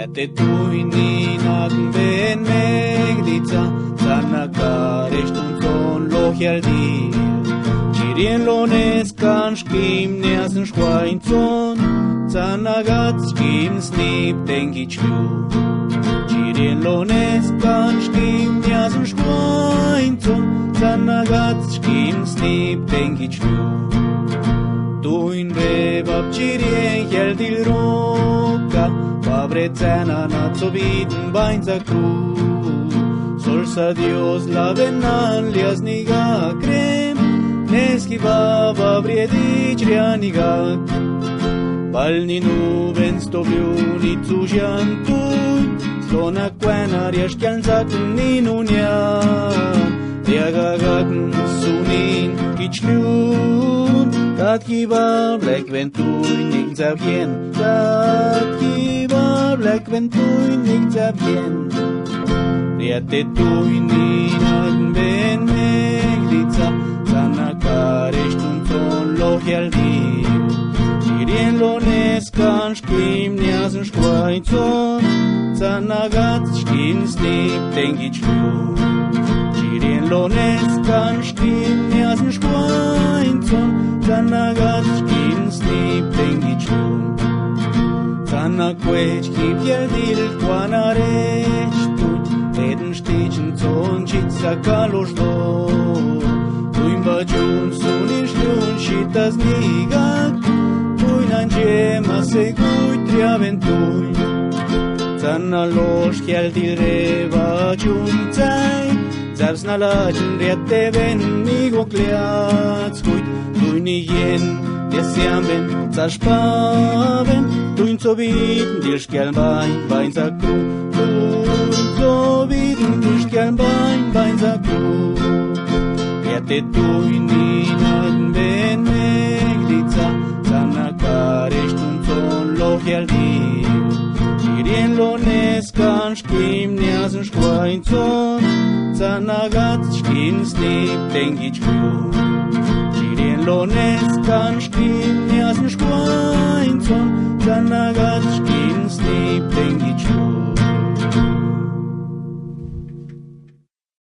Riate tuini nagn ben megdica, sana carești un ton lohial dir. Cirien lones kan schkim neas en schweinzon, sana gat schkim snip dengi chlu. Cirien lones kan schkim neas en schweinzon, sana gat schkim snip dengi chlu. Tuin rebab cirien hel dil roca, Pabrețeana n-ați obiten bainza cru. Solsa Dios la venan liasniga crem, Neskivava vriedici rianiga. Balni nuben stobliuni tsujantuj, Slona quena riașchianzac ninunia, Riagagagn sunin kichliun, Tatkiva blek ventuj ning zavien, Tatkiva blek ventuj ning zavien. Riate tuini nagn ben megdica, Sana carești un ton lohial dir. Cirien lones kan schkim neas en schweinzon, Sana gat schkim snip dengi chlu. Cirien lones kan schkim neas en schweinzon, Sana gat schkim snip dengi chlu. Sana quech kip yel dil quana rechtut, Eden stichen zon chitza kalos do. Tuin bagiun sunin shliun shitas nigak, Tuin angema segui triaventui. Zana losh chial dil reva giunzai, Zavs na lachin riate ven migo cleats cuit. Tuin ien desiamben zaspaven, Tuin zobiten dil schkel bain sa cru. Tuin dil schkel bain sa cru. Riate tuini nagn ben megdica, Sana carești un ton lohial dir. Cirien lones kan schkim neas en schweinzon, Sana gat schkim snip dengi chlu. Cirien lones